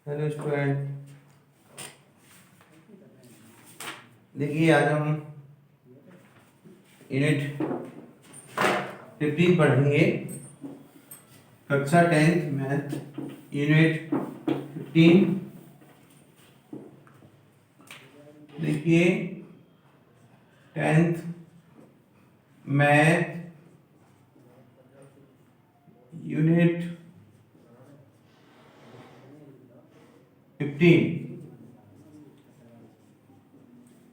Hello student, देखिए आज हम यूनिट 15 पढ़ेंगे। कक्षा 10th मैथ यूनिट 15। देखिए 10th मैथ यूनिट 15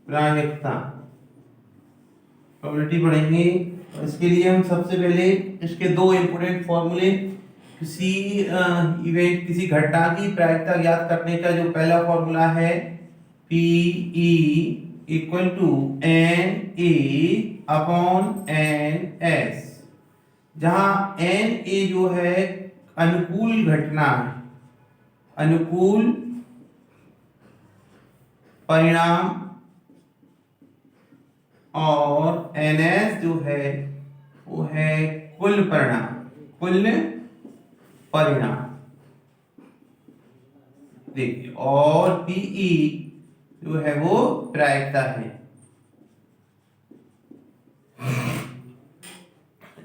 प्रायिकता प्रोबेबिलिटी पढ़ेंगे। और इसके लिए हम सबसे पहले इसके दो इंपोर्टेंट फॉर्मूले, किसी इवेंट किसी घटना की प्रायिकता ज्ञात करने का जो पहला फॉर्मूला है P E equal to N A upon N S, जहां एन ए जो है अनुकूल घटना है, अनुकूल परिणाम, और एनएस जो है वो है कुल परिणाम, कुल परिणाम। देखिए और पीई जो है वो प्रायिकता है।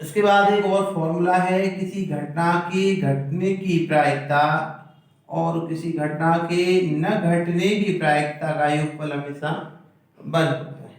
इसके बाद एक और फॉर्मूला है किसी घटना के घटने की प्रायिकता और किसी घटना के न घटने की प्रायिकता का योगफल हमेशा बन होता है।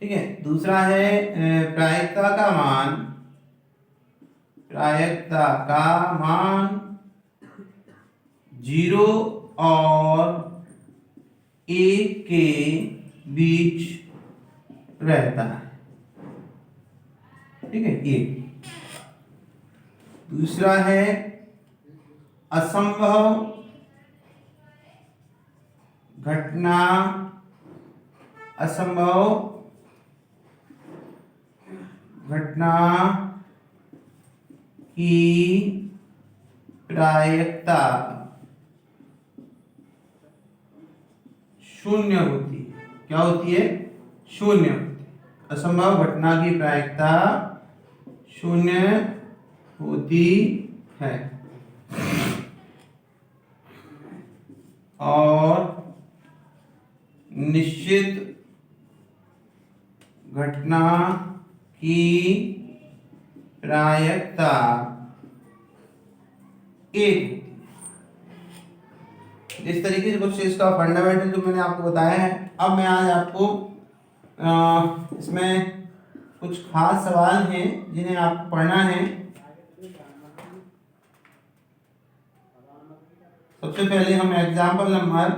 ठीक है। दूसरा है प्रायिकता का मान, प्रायिकता का मान 0 और 1 के बीच रहता है। ठीक है। ये दूसरा है असंभव घटना, असंभव घटना की प्रायिकता 0 होती है। क्या होती है? 0 होती है। असंभव घटना की प्रायिकता 0 होती है। और निश्चित घटना की प्रायिकता 1। इस तरीके से कुछ इसका फंडामेंटल जो मैंने आपको बताया है। अब मैं आज आपको इसमें कुछ खास सवाल हैं जिन्हें आपको पढ़ना है। सबसे पहले हम एग्जाम्पल नंबर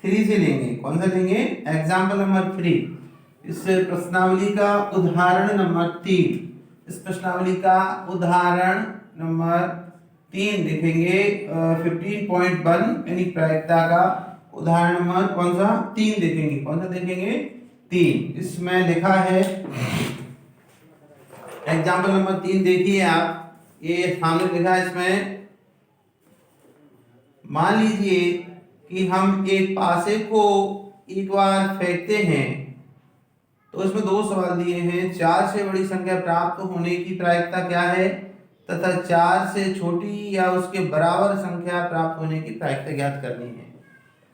3 से लेंगे। कौन सा लेंगे? Example number 3। इस प्रश्नावली का उदाहरण नंबर 3। इस प्रश्नावली का उदाहरण नंबर 3 देखेंगे। 15.1 यानी प्रायिकता का उदाहरण नंबर कौन सा? 3 देखेंगे। कौन सा देखेंगे? 3। इसमें लिखा है एग्जाम्पल नंबर 3। देखिए आप, ये सामने लिखा है। इसमें मान लीजिए कि हम एक पासे को एक बार फेंकते हैं, तो इसमें दो सवाल दिए हैं। 4 से बड़ी संख्या प्राप्त होने की प्रायिकता क्या है, तथा 4 से छोटी या उसके बराबर संख्या प्राप्त होने की प्रायिकता ज्ञात करनी है।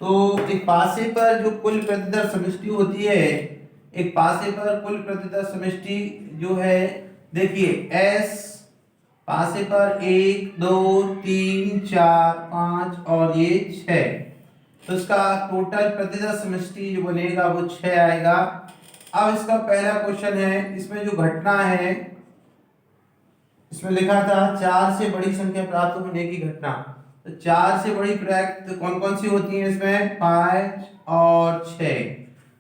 तो एक पासे पर जो कुल प्रतिदर समष्टि होती है, एक पासे पर कुल प्रतिदर समष्टि जो है, देखिए S पासे पर 1 2 3 4 5 और ये 6, तो इसका टोटल प्रतिदर समष्टि जो बनेगा वो 6 आएगा। अब इसका पहला क्वेश्चन है, इसमें जो घटना है, इसमें लिखा था 4 से बड़ी संख्या प्राप्त होने की घटना। तो 4 से बड़ी प्रायिकता कौन कौन सी होती है? इसमें 5 और 6।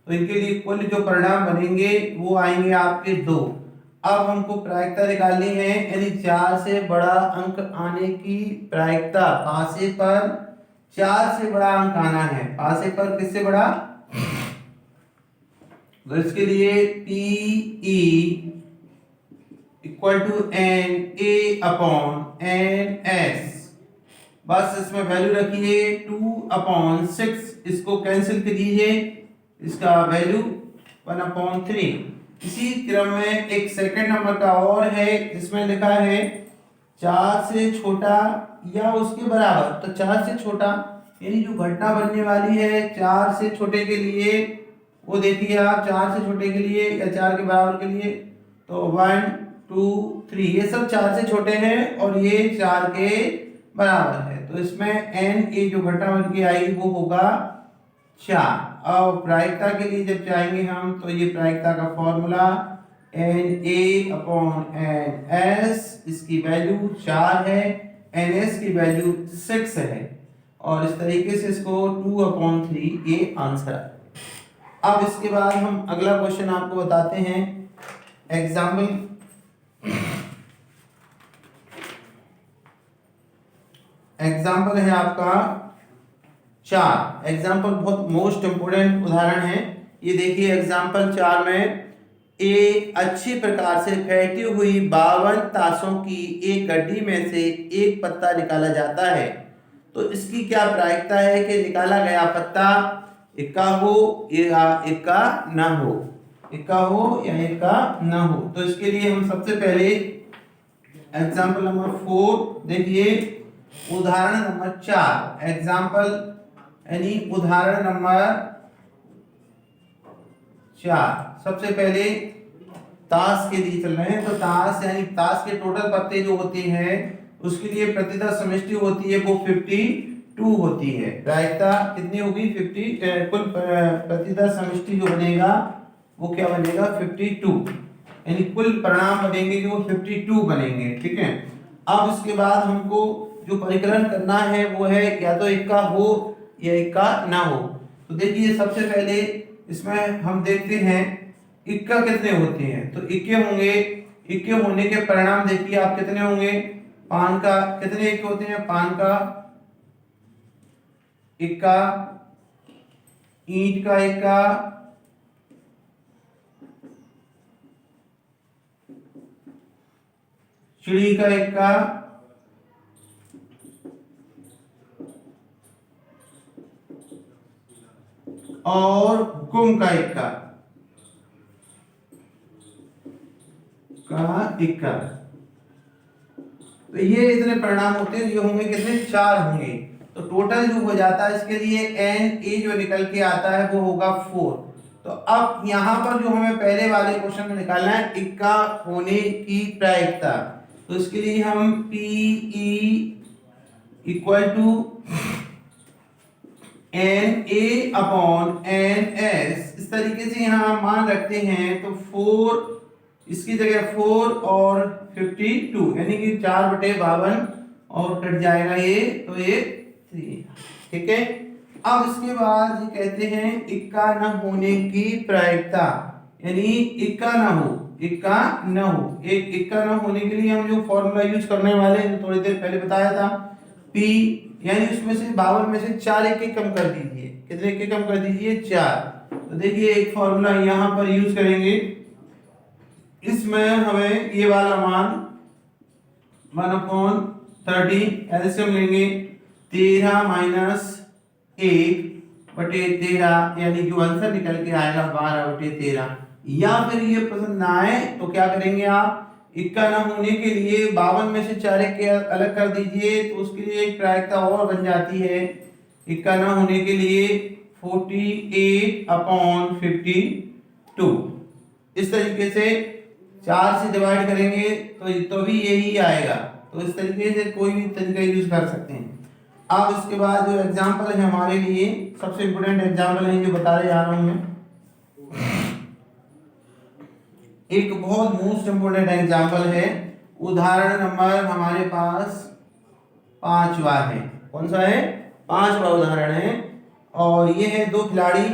तो इनके लिए कुल जो परिणाम बनेंगे वो आएंगे आपके 2। अब हमको प्रायिकता निकालनी है, यानी 4 से बड़ा अंक आने की प्रायिकता। पासे पर 4 से बड़ा अंक आना है। पासे पर किससे बड़ा? तो इसके लिए PE equal to N A upon N S. बस इसमें वैल्यू रखिए 2/6। इसको कैंसिल कर दीजिए, इसका वैल्यू 1/3। इसी क्रम में एक सेकंड नंबर का और है, जिसमें लिखा है 4 से छोटा या उसके बराबर। तो 4 से छोटा यानी जो घटना बनने वाली है 4 से छोटे के लिए, वो देखिए आप 4 से छोटे के लिए या 4 के बराबर के लिए, तो 1 2 3 ये सब 4 से छोटे हैं और ये 4 के बराबर है। तो इसमें n ए जो घटना बन के आई वो होगा 4। अब प्रायिकता के लिए जब चाहेंगे हम, तो ये प्रायिकता का फॉर्मूला Na/n(s), इसकी वैल्यू 4 है, ns की वैल्यू 6 है, और इस तरीके से इसको 2/3 ये आंसर है। अब इसके बाद हम अगला क्वेश्चन आपको बताते हैं। एग्जाम्पल है आपका 4। एग्जाम्पल बहुत मोस्ट इंपोर्टेंट उदाहरण है। ये देखिए एग्जाम्पल 4 में, एक अच्छी प्रकार से फेंटी हुई 52 ताशों की एक गड्डी में से एक पत्ता निकाला जाता है, तो इसकी क्या प्रायिकता है कि निकाला गया पत्ता इक्का हो या इक्का ना हो, इक्का हो या इक्का ना हो। तो इसके लिए हम सबसे पहले एग्जाम्पल नंबर 4 देखिए, उदाहरण नंबर 4, एग्जाम्पल यानी उदाहरण नंबर 4। सबसे पहले ताश के लिए चल रहे हैं, तो ताश यानी ताश के टोटल पत्ते जो होते हैं उसके लिए प्रतिशत समष्टि होती है वो 52 होती है। प्रायिकता कितनी होगी 50, कुल प्रतिशत समष्टि जो बनेगा वो क्या बनेगा 52, यानी कुल परिणाम बनेंगे जो 52 बनेंगे। ठीक है। अब इसके बाद हमको जो परिकलन करना है वो है या तो इक्का हो या इक्का ना हो। तो देखिए सबसे पहले इसमें हम देखते हैं इक्का कितने होते हैं, तो इक्के होंगे। इक्के होने के परिणाम देखिए आप कितने होंगे, पान का कितने इक्के होते हैं, पान का इक्का, ईंट का इक्का, चिड़ी का इक्का, और गुम का इक्का का इक्का। तो ये इतने परिणाम होते हैं, ये होंगे कितने 4 होंगे। तो टोटल जो हो जाता है इसके लिए एन ए जो निकल के आता है वो होगा 4। तो अब यहाँ पर जो हमें पहले वाले क्वेश्चन में निकालना है इक्का होने की प्रायिकता, तो इसके लिए हम P E equal to N A upon N S इस तरीके से यहाँ मान रखते हैं। तो 4 इसकी जगह 4 और 52 यानी कि 4/52 और कट जाएगा ये, तो ये 3। ठीक है। अब इसके बाद ये कहते हैं इक्का न होने की प्रायिकता, यानी इक्का ना हो, इक्का न हो। एक इक्का न होने के लिए हम जो फॉर्मूला यूज करने वाले हैं थोड़ी देर पहले बताया था, P यानी उसमें से 52 में से 4 इक्के कम कर दीजिए। कितने इक्के कम कर दीजिए 4। तो देखिए एक फॉर्मूला यहाँ पर यूज करेंगे, इसमें हमें ये वाला मान 1/30 एलसीएम लेंगे, 13 - 1/13 यानी जो आंसर निकल के आएगा 12/13। या फिर ये पसंद ना आए तो क्या करेंगे आप, इक्का ना होने के लिए 52 में से 4 इक्के अलग कर दीजिए, तो उसके लिए एक प्रायिकता और बन जाती है। इक्का ना होने के लिए 48/52 इस तरीके से 4 से डिवाइड करेंगे तो भी यही आएगा। तो इस तरीके से कोई भी तरीका यूज कर सकते हैं। अब इसके बाद जो एग्जाम्पल है हमारे लिए सबसे इंपोर्टेंट एग्जाम्पल है जो बताने जा रहा हूं मैं, एक बहुत मोस्ट इंपोर्टेंट एग्जाम्पल है। उदाहरण नंबर हमारे पास 5वां है। कौन सा है, 5वां उदाहरण है। और ये है दो खिलाड़ी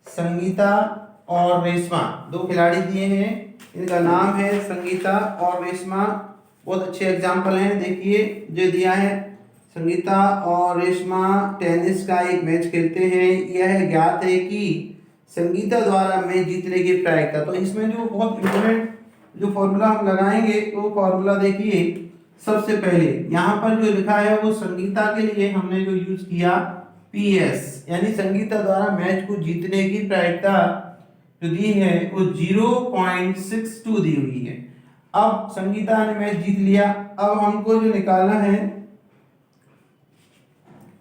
संगीता और रेशमा, दो खिलाड़ी दिए हैं, इनका नाम है संगीता और रेशमा। बहुत अच्छे एग्जाम्पल हैं। देखिए जो दिया है, संगीता और रेशमा टेनिस का एक मैच खेलते हैं। यह ज्ञात है कि संगीता द्वारा मैच जीतने की प्रायिकता। तो इसमें जो बहुत इंपॉर्टेंट जो फॉर्मूला हम लगाएंगे तो फॉर्मूला देखिए, सबसे पहले यहाँ पर जो लिखा है वो संगीता के लिए हमने जो यूज किया PS, यानी संगीता द्वारा मैच को जीतने की प्रायिकता जो दी है वो 0.62 दी हुई है। अब संगीता ने मैच जीत लिया। अब हमको जो निकालना है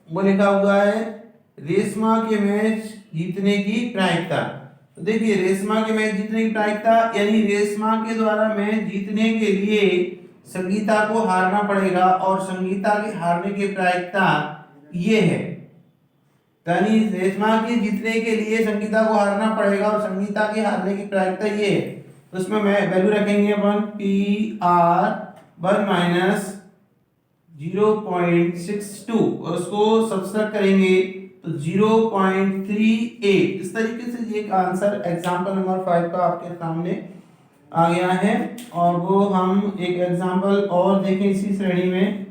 वो लिखा हुआ है रेशमा के मैच जीतने की प्रायिकता। तो देखिए रेशमा के मैच जीतने की प्रायिकता यानी रेशमा के द्वारा मैच जीतने के लिए संगीता को हारना पड़ेगा और संगीता के हारने की प्रायिकता ये है। यानी रेशमा के जीतने के लिए संगीता को हारना पड़ेगा और संगीता के हारने की प्रायिकता ये है। तो इसमें मैं वैल्यू रखेंगे अपन PR 1 माइनस 0.62 और उसको सब्सट्रैक्ट करेंगे तो 0.38। इस तरीके से ये आंसर एग्जांपल नंबर 5 का आपके सामने आ गया है। और वो हम एक एग्जांपल और देखें इसी श्रेणी में।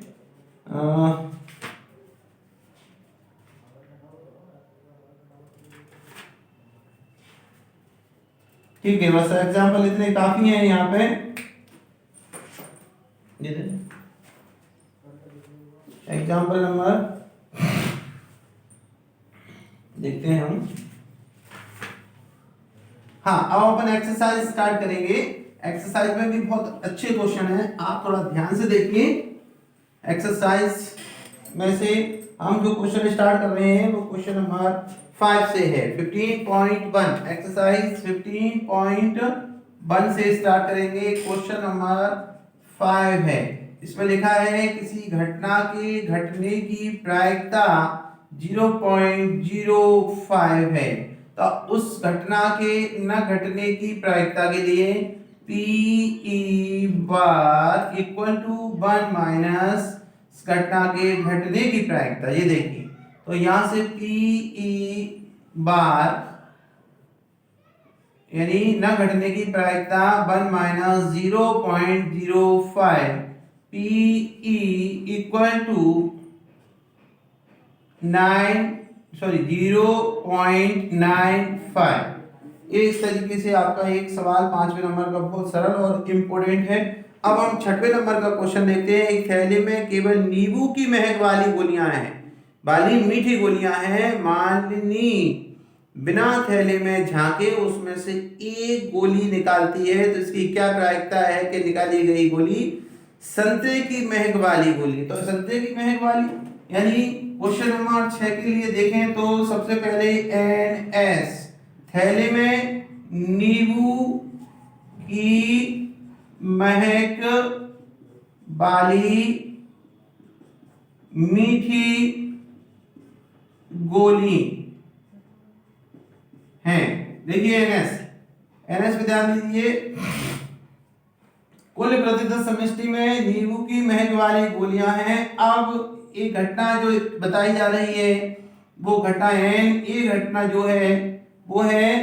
ठीक है, बस एग्जांपल इतने काफी हैं यहाँ पे। एग्जांपल नंबर देखते हैं हम। हाँ, अब अपन एक्सरसाइज स्टार्ट करेंगे। एक्सरसाइज में भी बहुत अच्छे क्वेश्चन हैं, आप थोड़ा ध्यान से देखिए। एक्सरसाइज में से हम जो क्वेश्चन स्टार्ट कर रहे हैं वो क्वेश्चन नंबर 5 से है। 15.1 एक्सरसाइज 15.1 से स्टार्ट करेंगे। क्वेश्चन नंबर 5 है। इसमें लिखा है किसी घटना के घटने की प्रायिकता 0.05 है, तो उस घटना के न घटने की प्रायिकता के लिए PE bar equal to 1 minus घटना के घटने की प्रायिकता। ये देखिए, तो यहां से PE बार यानी न घटने की प्रायिकता 1 माइनस 0.05 PE इक्वल टू 0.95। ये इस तरीके से आपका एक सवाल 5वें नंबर का बहुत सरल और इम्पोर्टेंट है। अब हम 6वें नंबर का क्वेश्चन देखते हैं। एक थैले में केवल नींबू की महक वाली गोलियां हैं, वाली मीठी गोलियां हैं। मालिनी बिना थैले में झांके उसमें से एक गोली निकालती है, तो इसकी क्या प्रायिकता है कि निकाली गई गोली संतरे की महक वाली गोली। तो संतरे की महक वाली यानी क्वेश्चन नंबर 6 के लिए देखें तो सबसे पहले NS थैले में नींबू की महक वाली मीठी गोली है। देखिए NS पे ध्यान दीजिए। कुल प्रतिशत समष्टि में नींबू की महक वाली गोलियां हैं। अब एक घटना जो बताई जा रही है वो घटना है, ये घटना जो है वो है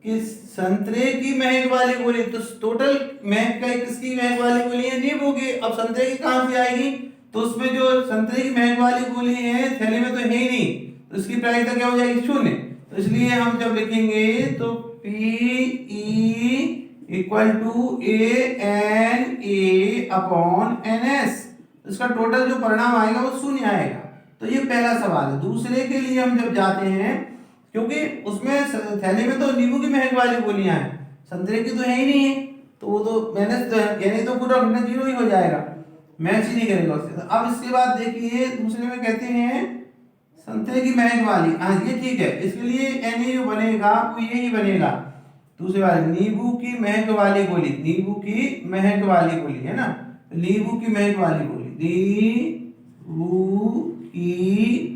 कि संतरे की महक वाली गोली। तो टोटल महक का किसकी महक वाली गोली है? नींबू की। अब संतरे की कहां से आएगी? तो उसमें जो संतरे की महक वाली गोली है थैले में तो है ही नहीं, तो इसकी प्रायिकता क्या हो जाएगी? 0। तो इसलिए हम जब लिखेंगे तो PE equal to ANA upon NS, इसका टोटल जो परिणाम आएगा वो 0 आएगा। तो ये पहला सवाल है। दूसरे के लिए हम जब जाते हैं, क्योंकि उसमें थैले में तो नींबू की महक वाली गोलियां हैं, संतरे की तो है ही नहीं है, तो वो तो मैंने तो यानी तो पूरा घटना 0 ही हो जाएगा, मैच ही नहीं करेगा उससे। तो अब इसके बाद देखिए दूसरे में कहते हैं संतरे की महक वाली। हाँ ये ठीक है, इसके लिए NA जो बनेगा वो यही बनेगा। दूसरे वाले नींबू की महक वाली गोली, नींबू की महक वाली गोली है ना, नींबू की महक वाली गोली, नींबू की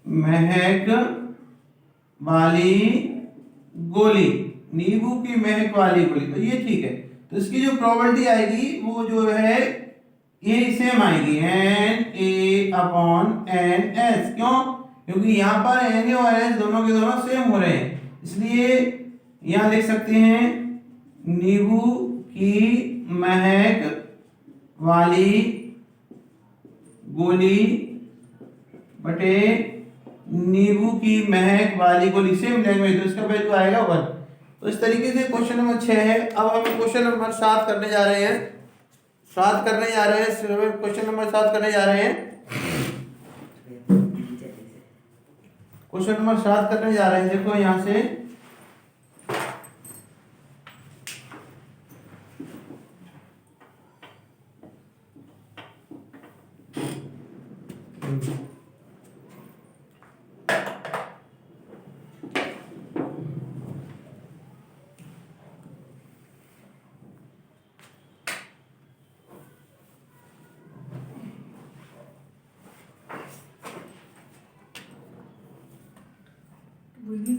महक वाली गोली, नींबू की महक वाली गोली, तो ये ठीक है। तो इसकी जो प्रोबेबिलिटी आएगी वो जो है ये सेम आएगी NA अपॉन NS। क्यों? क्योंकि यहाँ पर NA और NS दोनों के दोनों सेम हो रहे हैं, इसलिए यहाँ लिख सकते हैं नींबू की महक वाली गोली बटे नींबू की महक वाली गोली, सेम लैंग्वेज, तो इसका वैल्यू आएगा 1। तो इस तरीके से क्वेश्चन नंबर 6 है। अब हम क्वेश्चन नंबर 7 करने जा रहे हैं। क्वेश्चन नंबर 7 करने जा रहे हैं। क्वेश्चन नंबर 7 करने जा रहे हैं। देखो यहां से वही